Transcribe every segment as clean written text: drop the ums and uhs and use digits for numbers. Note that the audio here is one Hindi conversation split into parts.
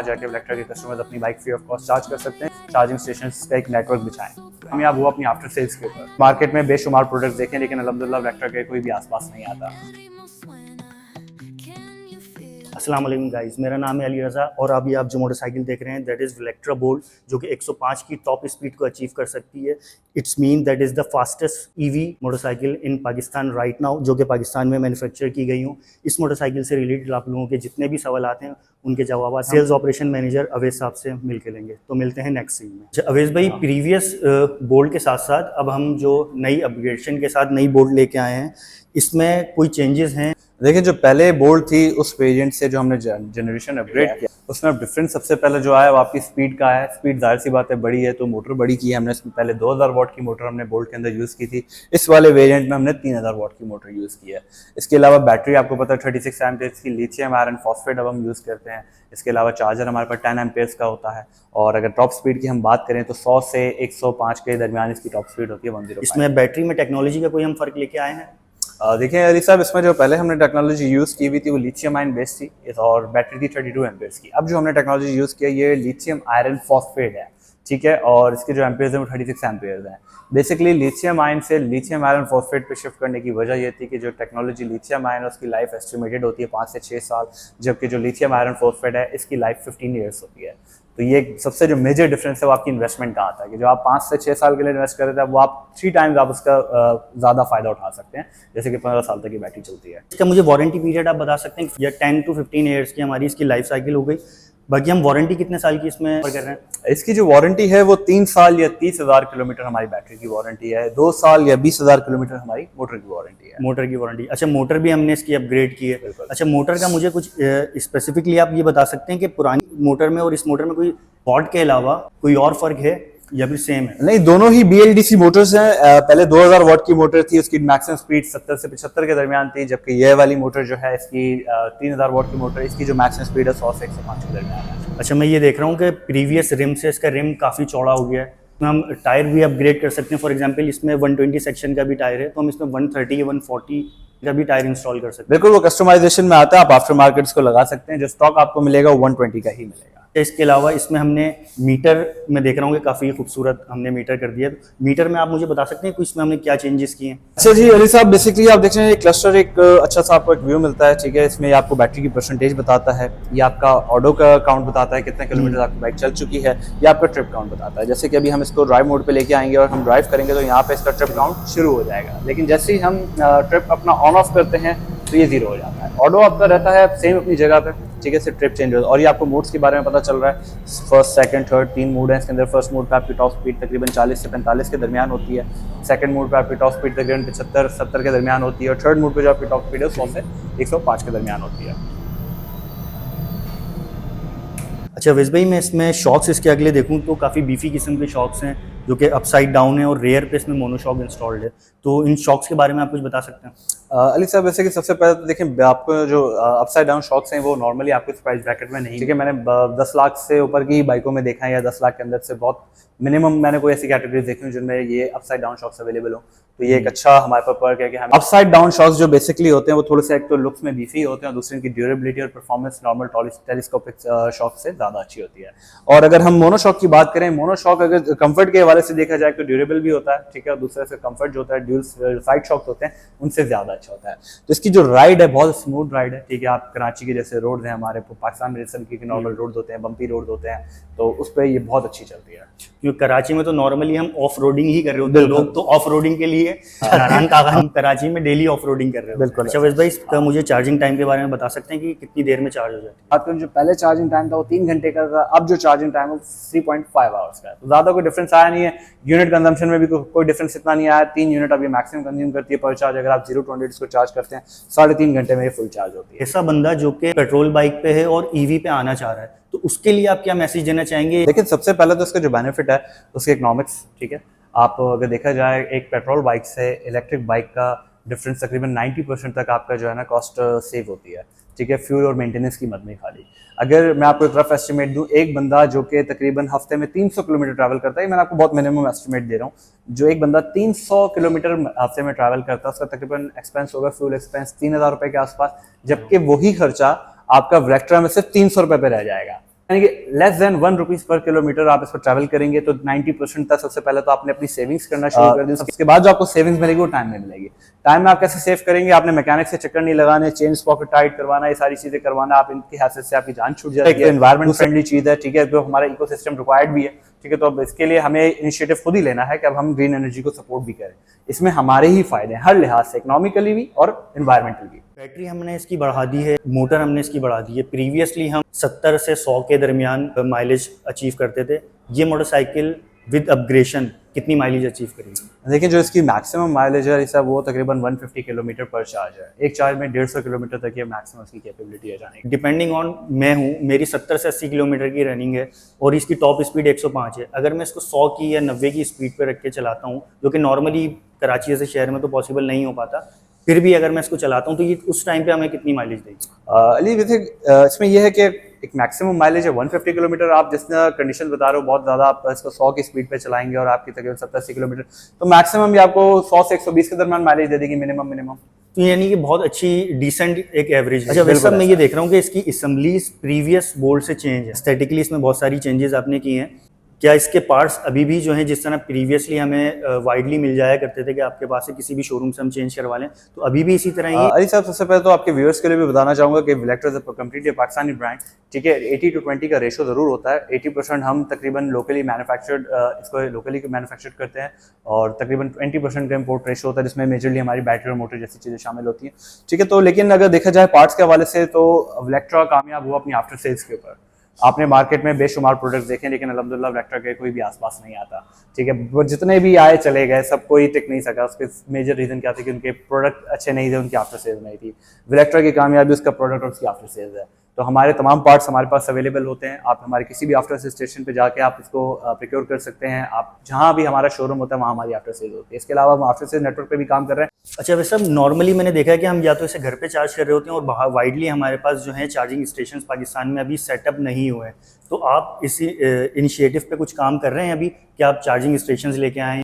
जाके इलेक्ट्रा के कस्टमर्स अपनी bike free of cost charge कर सकते हैं। चार्जिंग स्टेशन का एक नेटवर्क बिछाएं। हम यहाँ वो अपनी आफ्टर सेल्स के ऊपर मार्केट में बेशुमार प्रोडक्ट्स देखें, लेकिन अल्हम्दुलिल्लाह इलेक्ट्रा के कोई भी आसपास नहीं आता। अस्सलाम वालेकुम गाइस, मेरा नाम है अली रज़ा और अभी आप जो मोटरसाइकिल देख रहे हैं दैट इज़ विलेक्ट्रा बोल्ट, जो कि 105 की टॉप स्पीड को अचीव कर सकती है। It's mean that is the fastest EV motorcycle in Pakistan right now, जो कि पाकिस्तान में मैन्युफैक्चर की गई हूँ। इस मोटरसाइकिल से रिलेटेड आप लोगों के जितने भी सवाल आते हैं उनके जवाब सेल्स ऑपरेशन मैनेजर अवैस साहब से मिल के लेंगे। तो मिलते हैं नेक्स्ट सीन में। अवैस भाई, प्रीवियस बोल्ट के साथ साथ अब हम जो नई अपग्रेडेशन के साथ नई बोल्ट लेके आए हैं, इसमें कोई चेंजेस हैं? देखिए, जो पहले बोल्ट थी उस वेरिएंट से जो हमने जनरेशन अपग्रेड किया, उसमें डिफरेंस सबसे पहले जो आया वो आपकी स्पीड का है। स्पीड जाहिर सी बात है बड़ी है, तो मोटर बड़ी की है हमने। इसमें पहले 2000 वाट की मोटर हमने बोल्ट के अंदर यूज़ की थी। इस वाले वेरिएंट में हमने 3000 वाट की मोटर यूज़ की है। इसके अलावा बैटरी आपको पता है 36 एम्पेयर्स की लिथियम आयरन फॉस्फेट अब हम यूज़ करते हैं। इसके अलावा चार्जर हमारे पास 10 एम्पेयर्स का होता है। और अगर टॉप स्पीड की हम बात करें तो 100 से 105 के दरमियान इसकी टॉप स्पीड होती है 105। इसमें बैटरी में टेक्नोलॉजी का कोई हम फ़र्क लेके आए हैं? देखिए अली साहब, इसमें जो पहले हमने टेक्नोलॉजी यूज़ की हुई थी वो लिथियम आयन बेस्ड थी और बैटरी थी 32 एम्पेयर्स की। अब जो हमने टेक्नोलॉजी यूज़ किया ये लिथियम आयरन फॉस्फेट है, ठीक है, और इसके जो एम्पेयर्स हैं वो 36 एम्पेयर्स हैं। बेसिकली लिथियम आयन से लिथियम आयरन फॉस्फेट पे शिफ्ट करने की वजह ये थी कि जो टेक्नोलॉजी लिथियम आयन है उसकी लाइफ एस्टिमेटेड होती है 5 से 6 साल, जबकि जो लिथियम आयरन फॉस्फेट है इसकी लाइफ 15 ईयर्स होती है। तो ये सबसे जो मेजर डिफरेंस है वो आपकी इन्वेस्टमेंट का आता है कि जो आप 5 से 6 साल के लिए इन्वेस्ट कर रहे थे वो आप 3 टाइम्स आप उसका ज़्यादा फायदा उठा सकते हैं, जैसे कि 15 साल तक की बैटरी चलती है। इसका मुझे वारंटी पीरियड आप बता सकते हैं? या 10 to 15 ईयर्स की हमारी इसकी लाइफ साइकिल हो गई। बाकी हम वारंटी कितने साल की इसमें कर रहे हैं? इसकी जो वारंटी है वो 3 साल या 30,000 किलोमीटर हमारी बैटरी की वारंटी है। 2 साल या 20,000 किलोमीटर हमारी मोटर की वारंटी है। मोटर की वारंटी, अच्छा, मोटर भी हमने इसकी अपग्रेड की है। अच्छा, मोटर का मुझे कुछ स्पेसिफिकली आप ये बता सकते हैं कि पुरानी मोटर में और इस मोटर में कोई वॉट के अलावा कोई और फर्क है या फिर सेम है? नहीं, दोनों ही BLDC मोटर्स हैं। पहले 2000 वाट की मोटर थी, उसकी मैक्सिमम स्पीड 70 से 75 के दरमियान थी, जबकि यह वाली मोटर जो है इसकी 3000 वाट की मोटर, इसकी जो मैक्सिमम स्पीड है 100 से 105 के दरमियान है। अच्छा, मैं ये देख रहा हूँ कि प्रीवियस रिम से इसका रिम काफ़ी चौड़ा हो गया है। हम टायर भी अपग्रेड कर सकते हैं। फॉर एग्जांपल इसमें 120 सेक्शन का भी टायर है, तो हम इसमें 130 या 140 का भी टायर इंस्टॉल कर सकते हैं। बिल्कुल, वो कस्टमाइजेशन में आता है, आप आफ्टर मार्केट्स को लगा सकते हैं। जो स्टॉक आपको मिलेगा वो 120 का ही मिलेगा। इसके अलावा इसमें हमने मीटर में देख रहा हूँ कि काफ़ी खूबसूरत हमने मीटर कर दिया। मीटर में आप मुझे बता सकते हैं कि इसमें हमने क्या चेंजेस किए हैं? अच्छा जी अली साहब, बेसिकली आप देख रहे हैं क्लस्टर एक अच्छा सा आपको एक व्यू मिलता है, ठीक है। इसमें आपको बैटरी की परसेंटेज बताता है, ये आपका ऑडो का काउंट बताता है, कितने किलोमीटर आपकी बाइक चल चुकी है, ये आपका ट्रिप काउंट बताता है। जैसे कि अभी हम इसको ड्राइव मोड पे लेके आएंगे और हम ड्राइव करेंगे तो यहाँ पे इसका ट्रिप काउंट शुरू हो जाएगा, लेकिन जैसे ही हम ट्रिप अपना ऑन ऑफ करते हैं तो ये 0 हो जाता है। ऑडो आपका रहता है सेम अपनी जगह पे, ठीक है, सिर्फ ट्रिप चेंज होता है। और ये आपको मोड्स के बारे में पता चल रहा है। फर्स्ट, सेकंड, थर्ड 3 मोड है इसके अंदर। फर्स्ट मोड पे आपकी टॉप स्पीड तकरीबन 40 से 45 के दरमियान होती है। सेकंड मोड पे आपकी टॉप स्पीड तकरीबन 75-70 के दरमियान होती है। और थर्ड मोड पे जो आपकी टॉप स्पीड है 100 से 105 के दरमियान होती है। अच्छा वैस भाई, मैं इसमें शॉक्स इसके अगले देखूं तो काफ़ी बीफी किस्म के शॉक्स हैं जो कि अपसाइड डाउन है और रेयर पे इसमें मोनोशॉक इंस्टॉल्ड है। तो इन शॉक्स के बारे में आप कुछ बता सकते हैं? अली साहब, वैसे कि सबसे पहले तो देखें, आपको जो अपसाइड डाउन शॉक्स हैं वो नॉर्मली आपके प्राइस ब्रैकेट में नहीं, ठीक है। मैंने 10 लाख से ऊपर की बाइकों में देखा है, या 10 लाख के अंदर से बहुत मिनिमम मैंने कोई ऐसी कैटेगरीज देखी हूँ जिनमें ये अपसाइड डाउन शॉक्स अवेलेबल हो। तो ये एक अच्छा हमारे पास पर्क है कि हम अपसाइड डाउन शॉक्स जो बेसिकली होते हैं वो थोड़े से एक तो लुक्स में बीफी होते हैं और दूसरे की ड्यूरेबिलिटी और परफॉर्मेंस नॉर्मल टेलीस्कोपिक शॉक से ज़्यादा अच्छी होती है। और अगर हम मोनोशॉक की बात करें, मोनोशॉक अगर कंफर्ट के हवाले से देखा जाए तो ड्यूरेबल भी होता है, ठीक है, और दूसरे से कंफर्ट जो होता है ड्यूल साइड शॉक्स होते हैं उनसे ज़्यादा अच्छा होता है। तो इसकी जो राइड है बहुत स्मूथ राइड है, ठीक है। आप कराची के जैसे रोड हैं, हमारे पाकिस्तान में जैसे की नॉर्मल रोड होते हैं, बम्पी रोड होते हैं, तो उस पर ये बहुत अच्छी चलती है। क्योंकि कराची में तो नॉर्मली हम ऑफ रोडिंग ही कर रहे होते हैं, लोग तो ऑफ रोडिंग के लिए नारायण काका हम कराची में डेली ऑफ रोडिंग कर रहे हैं। बिल्कुल। अच्छा वैस भाई, इसका मुझे चार्जिंग टाइम के बारे में बता सकते हैं कि कितनी देर में चार्ज हो जाती है? बात करें, जो पहले चार्जिंग टाइम था वो 3 घंटे का था, अब जो चार्जिंग टाइम है वो 3.5 आवर्स का है। तो ज़्यादा कोई डिफरेंस आया नहीं है। यूनिट कंजम्पशन में भी कोई डिफरेंस इतना नहीं आया। 3 यूनिट अभी मैक्सिमम कंज्यूम करती है पर चार्ज। अगर आप 0 to 100 इसको चार्ज करते हैं 3.5 घंटे में ये फुल चार्ज होती है। ऐसा बंदा जो कि पेट्रोल बाइक पे है और ईवी पे आना चाह रहा है, तो उसके लिए आप क्या मैसेज देना चाहेंगे? लेकिन सबसे पहले तो इसका जो बेनिफिट है उसके इकोनॉमिक्स, ठीक है। आप अगर देखा जाए एक पेट्रोल बाइक से इलेक्ट्रिक बाइक का डिफरेंस तकरीबन 90% तक आपका जो है ना कॉस्ट सेव होती है, ठीक है, फ्यूल और मेंटेनेंस की मद में खाली। अगर मैं आपको एक रफ एस्टिमेट दूं, एक बंदा जो कि तकरीबन हफ्ते में 300 किलोमीटर ट्रैवल करता है, मैंने आपको बहुत मिनिमम एस्टिमेट दे रहा हूँ, जो एक बंदा 300 किलोमीटर हफ्ते में ट्रैवल करता है उसका तकरीबन एक्सपेंस होगा फ्यूल एक्सपेंस 3000 रुपये के आसपास, जबकि वही खर्चा आपका वेक्ट्रा में सिर्फ 300 रुपये पे रह जाएगा। यानी कि लेस देन ₹1 पर किलोमीटर आप इस पर ट्रैवल करेंगे तो 90% तक सबसे पहले तो आपने अपनी सेविंग्स करना शुरू कर दी। उसके बाद जो आपको सेविंग्स मिलेगी वो टाइम में मिलेगी। टाइम में आप कैसे सेव करेंगे? आपने मैकेनिक से चक्कर नहीं लगाने, चेन स्पॉकेट टाइट करवाना, ये सारी चीजें करवाना, आप इनकी हैसियत से आपकी जान छूट जाती है। एनवायरमेंट फ्रेंडली चीज है, ठीक है, जो हमारा इकोसिस्टम रिक्वायर्ड भी है, ठीक है। तो अब इसके लिए हमें इनिशिएटिव खुद ही लेना है कि अब हम ग्रीन एनर्जी को सपोर्ट भी करें। इसमें हमारे ही फायदे हैं हर लिहाज से, इकोनॉमिकली भी और एनवायरमेंटल भी। बैटरी हमने इसकी बढ़ा दी है, मोटर हमने इसकी बढ़ा दी है। प्रीवियसली हम 70 से 100 के दरमियान माइलेज अचीव करते थे। ये मोटरसाइकिल विद अपग्रेडेशन कितनी माइलेज अचीव करेगी? देखिए, जो इसकी मैक्सिमम माइलेज है इसे वो तकरीबन 150 किलोमीटर पर चार्ज है। एक चार्ज में 150 किलोमीटर तक ये मैक्सिमम इसकी कैपेबिलिटी है जाने की। डिपेंडिंग ऑन मैं हूँ, मेरी 70 से 80 किलोमीटर की रनिंग है और इसकी टॉप स्पीड 105 है। अगर मैं इसको 100 की या 90 की स्पीड पर रख के चलाता हूँ, जो कि नॉर्मली कराची जैसे शहर में तो पॉसिबल नहीं हो पाता, फिर भी अगर मैं इसको चलाता हूँ तो ये उस टाइम पे हमें कितनी माइलेज देगी? अली इसमें यह है कि एक मैक्सिमम माइलेज है 150 किलोमीटर। आप जिस कंडीशन बता रहे हो बहुत ज़्यादा आप इसको 100 की स्पीड पे चलाएंगे और आपकी तकरीबन 70-80 किलोमीटर, तो मैक्सिमम भी आपको 100 से 120 के दरमियान माइलेज दे देगी मिनिमम। तो यानी कि बहुत अच्छी डिसेंट एक एवरेज है। अच्छा, वैसे मैं ये देख रहा हूँ कि इसकी असेंबलीज प्रीवियस बोल्ट से चेंज है। एस्थेटिकली इसमें बहुत सारी चेंजेस आपने की हैं। क्या इसके पार्ट्स अभी भी जो हैं जिस तरह प्रीवियसली हमें वाइडली मिल जाया करते थे कि आपके पास से किसी भी शोरूम से हम चेंज करवा लें, तो अभी भी इसी तरह ही? अली साहब, सबसे पहले तो आपके व्यूअर्स के लिए भी बताना चाहूँगा कि Vilectra is a completely Pakistani brand, ठीक है। 80-20 का रेशो ज़रूर होता है। 80% हम तकरीबन लोकली मैन्युफैक्चर्ड इसको लोकली मैन्युफैक्चर करते हैं और तकरीबन 20% का इम्पोर्ट रेशो होता है, जिसमें मेजरली हमारी बैटरी और मोटर जैसी चीज़ें शामिल होती हैं, ठीक है। तो लेकिन अगर देखा जाए पार्ट्स के हवाले से तो विलेक्ट्रा कामयाब हुआ अपनी आफ्टर सेल्स के ऊपर। आपने मार्केट में बेशुमार प्रोडक्ट्स देखे लेकिन अल्हम्दुलिल्लाह विलेक्ट्रा के कोई भी आसपास नहीं आता, ठीक है। वो जितने भी आए चले गए, सब कोई टिक नहीं सका। उसके मेजर रीजन क्या था कि उनके प्रोडक्ट अच्छे नहीं थे, उनकी आफ्टर सेल्स नहीं थी। विलेक्ट्रा की कामयाबी उसका प्रोडक्ट और उसकी आफ्टर सेल्स है। तो हमारे तमाम पार्ट्स हमारे पास अवेलेबल होते हैं। आप हमारे किसी भी आफ्टर सेल स्टेशन पे जाके आप इसको प्रोक्योर कर सकते हैं। आप जहाँ भी हमारा शोरूम होता है वहाँ हमारी आफ्टर सेल होती है। इसके अलावा हम आफ्टर सेल नेटवर्क पे भी काम कर रहे हैं। अच्छा, वैसे नॉर्मली मैंने देखा है कि हम या तो इसे घर पे चार्ज कर रहे होते हैं और बाहर वाइडली हमारे पास जो है चार्जिंग स्टेशन पाकिस्तान में अभी सेटअप नहीं हुए हैं। तो आप इसी इनिशिएटिव पे कुछ काम कर रहे हैं अभी, क्या आप चार्जिंग स्टेशन लेके आए?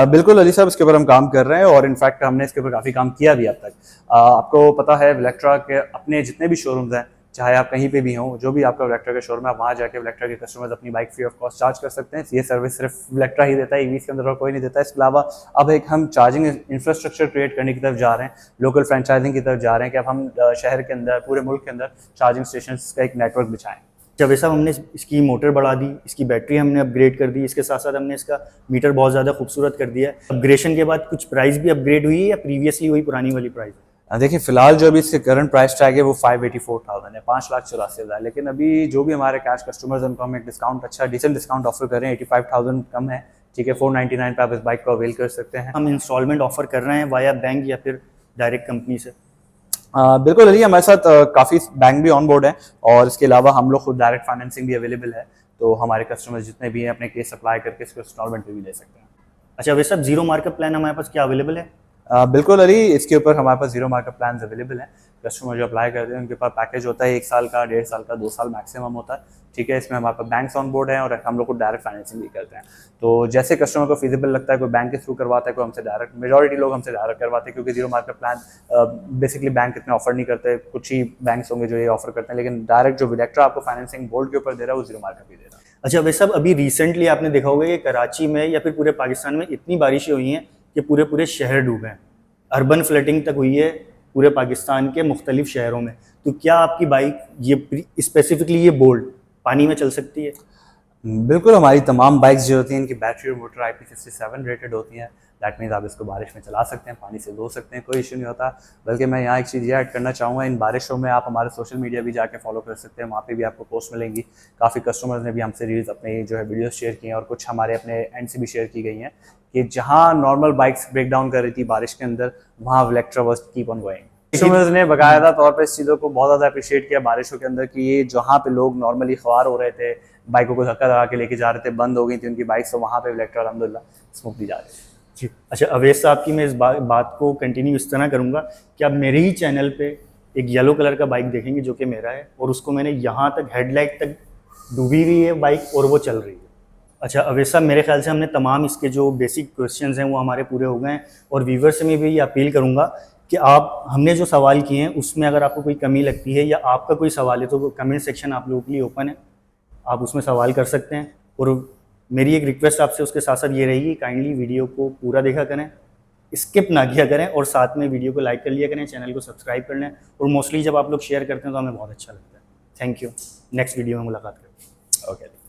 बिल्कुल अली साहब, इसके ऊपर हम काम कर रहे हैं और इनफैक्ट हमने इसके ऊपर काफ़ी काम किया भी अब तक। आपको पता है विलेक्ट्रा के अपने जितने भी शोरूम्स हैं, चाहे आप कहीं पे भी हों, जो भी आपका विलेक्ट्रा का शोरूम है, आप वहाँ जाके विलेक्ट्रा के कस्टमर्स अपनी bike free of cost charge कर सकते हैं। ये सर्विस सिर्फ विलेक्ट्रा ही देता है, ईवीज़ के अंदर और कोई नहीं देता है। इसके अलावा अब एक हम चार्जिंग इंफ्रास्ट्रक्चर क्रिएट करने की तरफ जा रहे हैं, लोकल फ्रेंचाइजिंग की तरफ जा रहे हैं कि अब हम शहर के अंदर, पूरे मुल्क के अंदर चार्जिंग स्टेशन का एक नेटवर्क बिछाएँ। जब ऐसा हमने इसकी मोटर बढ़ा दी, इसकी बैटरी हमने अपग्रेड कर दी, इसके साथ साथ हमने इसका मीटर बहुत ज़्यादा खूबसूरत कर दिया है। अपग्रेडेशन के बाद कुछ प्राइस भी अपग्रेड हुई है या प्रीवियसली वही पुरानी वाली प्राइस? देखिए, फिलहाल जो अभी इसके करंट प्राइस टैग है वो 584,000 है, 5,84,000। लेकिन अभी जो भी हमारे कैश कस्टमर्स हैं उनको हम एक डिस्काउंट, अच्छा डिसेंट डिस्काउंट ऑफर कर रहे हैं। 85,000 कम है, ठीक है। 499 पे आप इस बाइक को अवेल कर सकते हैं। हम इंस्टॉलमेंट ऑफर कर रहे हैं वाया बैंक या फिर डायरेक्ट कंपनी से? बिल्कुल अली, हमारे साथ काफ़ी बैंक भी ऑन बोर्ड है और इसके अलावा हम लोग खुद डायरेक्ट फाइनेंसिंग भी अवेलेबल है। तो हमारे कस्टमर्स जितने भी हैं अपने केस सप्लाई करके इसको इंस्टॉलमेंट पे भी ले सकते हैं। अच्छा, वैसे जीरो मार्कअप प्लान हमारे पास क्या अवेलेबल है? बिल्कुल अली, इसके ऊपर हमारे पास जीरो मार्कअप प्लान अवेलेबल हैं। कस्टमर जो अप्लाई करते हैं उनके पास पैकेज होता है 1 साल का, 1.5 साल का, 2 साल मैक्सिमम होता है, ठीक है। इसमें हमारे पास बैंक्स ऑन बोर्ड हैं और हम लोग को डायरेक्ट फाइनेंसिंग भी करते हैं। तो जैसे कस्टमर को फिजिबल लगता है, कोई बैंक के थ्रू करवाता है, कोई हमसे डायरेक्ट, मेजॉरिटी लोग हमसे डायरेक्ट करवाते हैं क्योंकि zero markup plan basically bank इतने ऑफर नहीं करते। कुछ ही बैंक्स होंगे जो ये ऑफर करते हैं, लेकिन डायरेक्ट जो विलेक्ट्रा आपको फाइनेंसिंग बोर्ड के ऊपर दे रहा है वो जीरो मार्कअप ही दे रहा है। अच्छा, वैसे अभी रिसेंटली आपने देखा होगा कि कराची में या फिर पूरे पाकिस्तान में इतनी बारिशें हुई हैं कि पूरे शहर डूबे हैं। अर्बन फ्लडिंग तक हुई है पूरे पाकिस्तान के मुख्तलिफ शहरों में। तो क्या आपकी बाइक ये स्पेसिफिकली ये बोल्ट पानी में चल सकती है? बिल्कुल, हमारी तमाम बाइक्स जो होती हैं इनकी बैटरी और मोटर IP67 रेटेड होती हैं। दैट मीन्स आप इसको बारिश में चला सकते हैं, पानी से धो सकते हैं, कोई इशू नहीं होता। बल्कि मैं यहाँ एक चीज़ ये ऐड करना चाहूँगा, इन बारिशों में आप हमारे सोशल मीडिया भी जाके फॉलो कर सकते हैं, वहाँ पे भी आपको पोस्ट मिलेंगी। काफ़ी कस्टमर्स ने भी हमसे रील्स अपने जो है वीडियोस शेयर किए हैं और कुछ हमारे अपने एंड से भी शेयर की गई हैं कि जहाँ नॉर्मल बाइक्स ब्रेक डाउन कर रही थी बारिश के अंदर, वहाँ Vilectra was keep on going. Customers ने बाकायदा तौर पर इस चीज़ों को बहुत ज़्यादा अप्रिशिएट किया बारिशों के अंदर कि ये जहाँ पे लोग नॉर्मली ख्वार हो रहे थे, बाइकों को धक्का लगा के लेके जा रहे थे, बंद हो गई थी उनकी बाइक, तो वहाँ पे विलेक्ट्रा अल्हम्दुलिल्लाह स्मूथली जा रही है। जी। अच्छा, अवैस साहब की मैं इस बात को कंटिन्यू इस तरह करूँगा कि आप मेरे ही चैनल पे एक येलो कलर का बाइक देखेंगे जो कि मेरा है और उसको मैंने यहाँ तक हेडलाइट तक डूबी हुई है बाइक और वो चल रही है। अच्छा अवैस साहब, मेरे ख्याल से हमने तमाम इसके जो बेसिक क्वेश्चंस हैं वो हमारे पूरे हो गए हैं और व्यूवर से मैं भी ये अपील करूँगा कि आप हमने जो सवाल किए हैं उसमें अगर आपको कोई कमी लगती है या आपका कोई सवाल है तो कमेंट सेक्शन आप लोगों के लिए ओपन है। आप उसमें सवाल कर सकते हैं। और मेरी एक रिक्वेस्ट आपसे उसके साथ साथ ये रहेगी, काइंडली वीडियो को पूरा देखा करें, स्किप ना किया करें, और साथ में वीडियो को लाइक कर लिया करें, चैनल को सब्सक्राइब कर लें। और मोस्टली जब आप लोग शेयर करते हैं तो हमें बहुत अच्छा लगता है। Thank you. नेक्स्ट वीडियो में मुलाकात करते हैं। ओके।